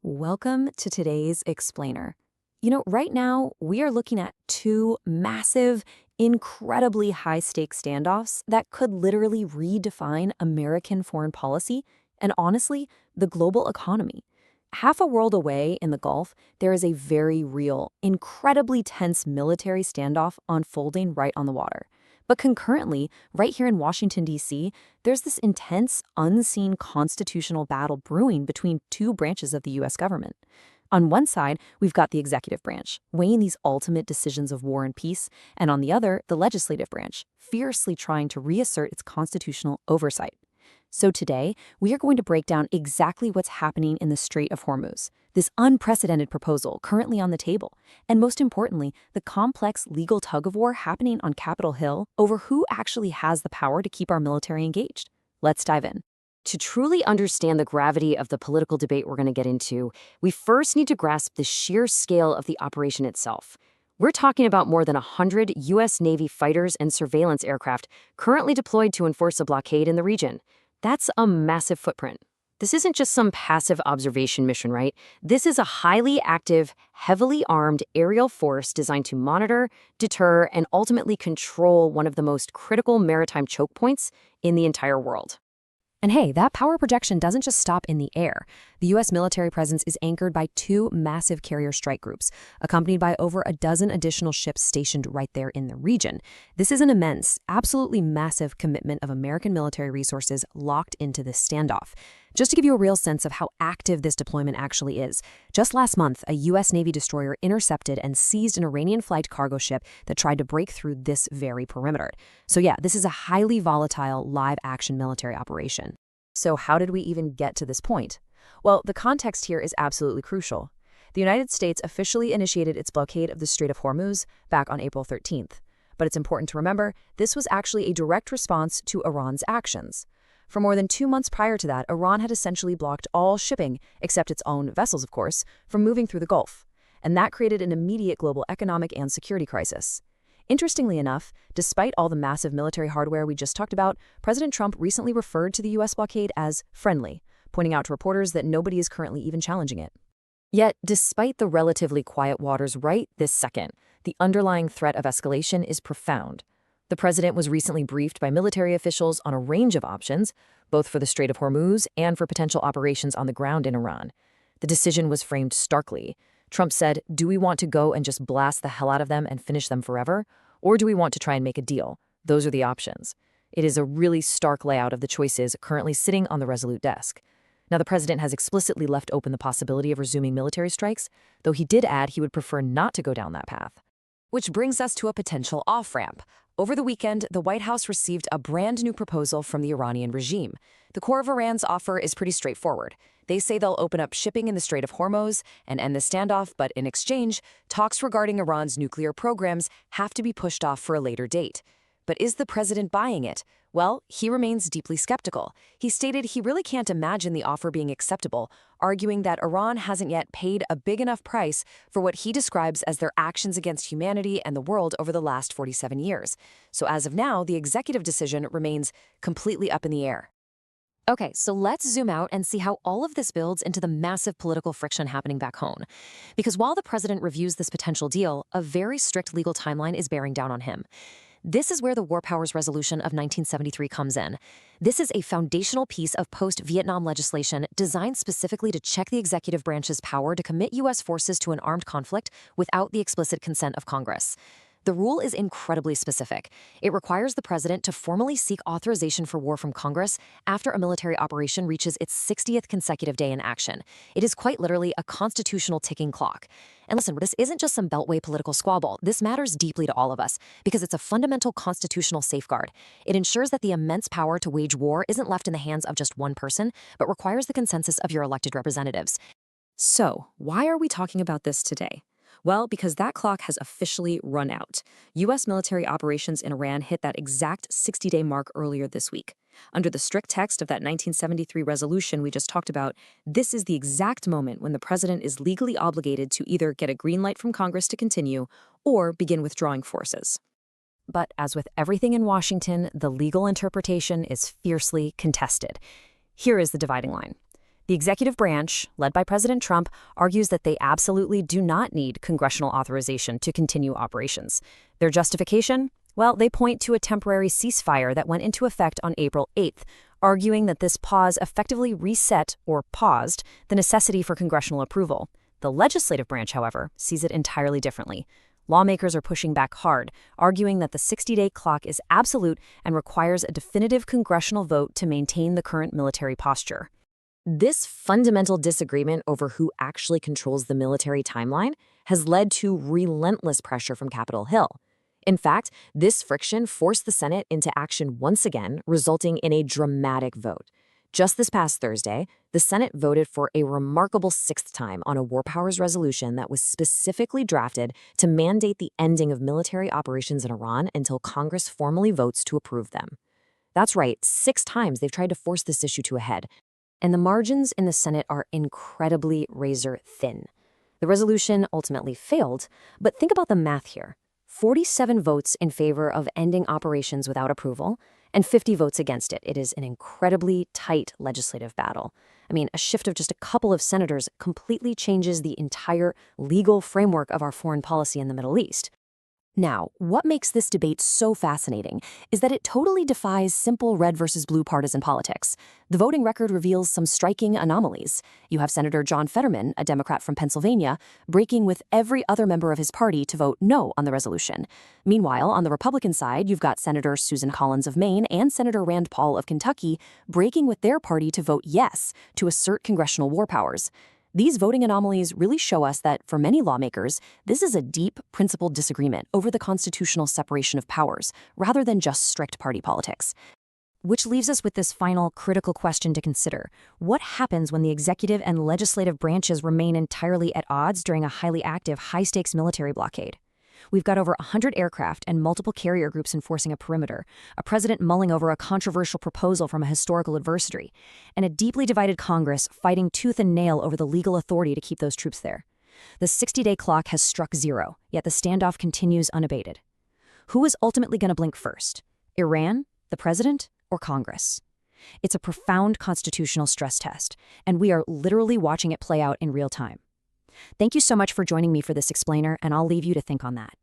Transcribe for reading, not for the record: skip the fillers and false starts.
Welcome to today's Explainer. Right now, we are looking at two massive, incredibly high-stakes standoffs that could literally redefine American foreign policy and, honestly, the global economy. Half a world away in the Gulf, there is a very real, incredibly tense military standoff unfolding right on the water. But concurrently, right here in Washington, D.C., there's this intense, unseen constitutional battle brewing between two branches of the U.S. government. On one side, we've got the executive branch, weighing these ultimate decisions of war and peace, and on the other, the legislative branch, fiercely trying to reassert its constitutional oversight. So today, we are going to break down exactly what's happening in the Strait of Hormuz, this unprecedented proposal currently on the table, and most importantly, the complex legal tug-of-war happening on Capitol Hill over who actually has the power to keep our military engaged. Let's dive in. To truly understand the gravity of the political debate we're going to get into, we first need to grasp the sheer scale of the operation itself. We're talking about more than 100 U.S. Navy fighters and surveillance aircraft currently deployed to enforce a blockade in the region. That's a massive footprint. This isn't just some passive observation mission, right? This is a highly active, heavily armed aerial force designed to monitor, deter, and ultimately control one of the most critical maritime choke points in the entire world. And hey, that power projection doesn't just stop in the air. The U.S. military presence is anchored by two massive carrier strike groups, accompanied by over a dozen additional ships stationed right there in the region. This is an immense, absolutely massive commitment of American military resources locked into this standoff. Just to give you a real sense of how active this deployment actually is, just last month, a U.S. Navy destroyer intercepted and seized an Iranian flagged cargo ship that tried to break through this very perimeter. So yeah, this is a highly volatile, live-action military operation. So how did we even get to this point? Well, the context here is absolutely crucial. The United States officially initiated its blockade of the Strait of Hormuz back on April 13th. But it's important to remember, this was actually a direct response to Iran's actions. For more than 2 months prior to that, Iran had essentially blocked all shipping, except its own vessels, of course, from moving through the Gulf. And that created an immediate global economic and security crisis. Interestingly enough, despite all the massive military hardware we just talked about, President Trump recently referred to the U.S. blockade as friendly, pointing out to reporters that nobody is currently even challenging it. Yet, despite the relatively quiet waters right this second, the underlying threat of escalation is profound. The president was recently briefed by military officials on a range of options, both for the Strait of Hormuz and for potential operations on the ground in Iran. The decision was framed starkly. Trump said, "Do we want to go and just blast the hell out of them and finish them forever? Or do we want to try and make a deal? Those are the options." It is a really stark layout of the choices currently sitting on the Resolute desk. Now, the president has explicitly left open the possibility of resuming military strikes, though he did add he would prefer not to go down that path. Which brings us to a potential off-ramp. Over the weekend, the White House received a brand new proposal from the Iranian regime. The core of Iran's offer is pretty straightforward. They say they'll open up shipping in the Strait of Hormuz and end the standoff, but in exchange, talks regarding Iran's nuclear programs have to be pushed off for a later date. But is the president buying it? Well, he remains deeply skeptical. He stated he really can't imagine the offer being acceptable, arguing that Iran hasn't yet paid a big enough price for what he describes as their actions against humanity and the world over the last 47 years. So as of now, the executive decision remains completely up in the air. Okay, so let's zoom out and see how all of this builds into the massive political friction happening back home. Because while the president reviews this potential deal, a very strict legal timeline is bearing down on him. This is where the War Powers Resolution of 1973 comes in. This is a foundational piece of post-Vietnam legislation designed specifically to check the executive branch's power to commit U.S. forces to an armed conflict without the explicit consent of Congress. The rule is incredibly specific. It requires the president to formally seek authorization for war from Congress after a military operation reaches its 60th consecutive day in action. It is quite literally a constitutional ticking clock. And listen, this isn't just some beltway political squabble. This matters deeply to all of us because it's a fundamental constitutional safeguard. It ensures that the immense power to wage war isn't left in the hands of just one person, but requires the consensus of your elected representatives. So, why are we talking about this today? Well, because that clock has officially run out. U.S. military operations in Iran hit that exact 60-day mark earlier this week. Under the strict text of that 1973 resolution we just talked about, this is the exact moment when the president is legally obligated to either get a green light from Congress to continue or begin withdrawing forces. But as with everything in Washington, the legal interpretation is fiercely contested. Here is the dividing line. The executive branch, led by President Trump, argues that they absolutely do not need congressional authorization to continue operations. Their justification? Well, they point to a temporary ceasefire that went into effect on April 8th, arguing that this pause effectively reset or paused the necessity for congressional approval. The legislative branch, however, sees it entirely differently. Lawmakers are pushing back hard, arguing that the 60-day clock is absolute and requires a definitive congressional vote to maintain the current military posture. This fundamental disagreement over who actually controls the military timeline has led to relentless pressure from Capitol Hill. In fact, this friction forced the Senate into action once again, resulting in a dramatic vote. Just this past Thursday, the Senate voted for a remarkable sixth time on a war powers resolution that was specifically drafted to mandate the ending of military operations in Iran until Congress formally votes to approve them. That's right, 6 times they've tried to force this issue to a head. And the margins in the Senate are incredibly razor thin. The resolution ultimately failed, but think about the math here. 47 votes in favor of ending operations without approval, and 50 votes against it. It is an incredibly tight legislative battle. I mean, a shift of just a couple of senators completely changes the entire legal framework of our foreign policy in the Middle East. Now, what makes this debate so fascinating is that it totally defies simple red versus blue partisan politics. The voting record reveals some striking anomalies. You have Senator John Fetterman, a Democrat from Pennsylvania, breaking with every other member of his party to vote no on the resolution. Meanwhile, on the Republican side, you've got Senator Susan Collins of Maine and Senator Rand Paul of Kentucky breaking with their party to vote yes to assert congressional war powers. These voting anomalies really show us that, for many lawmakers, this is a deep, principled disagreement over the constitutional separation of powers, rather than just strict party politics. Which leaves us with this final critical question to consider. What happens when the executive and legislative branches remain entirely at odds during a highly active, high-stakes military blockade? We've got over 100 aircraft and multiple carrier groups enforcing a perimeter, a president mulling over a controversial proposal from a historical adversary, and a deeply divided Congress fighting tooth and nail over the legal authority to keep those troops there. The 60-day clock has struck zero, yet the standoff continues unabated. Who is ultimately going to blink first? Iran, the president, or Congress? It's a profound constitutional stress test, and we are literally watching it play out in real time. Thank you so much for joining me for this explainer, and I'll leave you to think on that.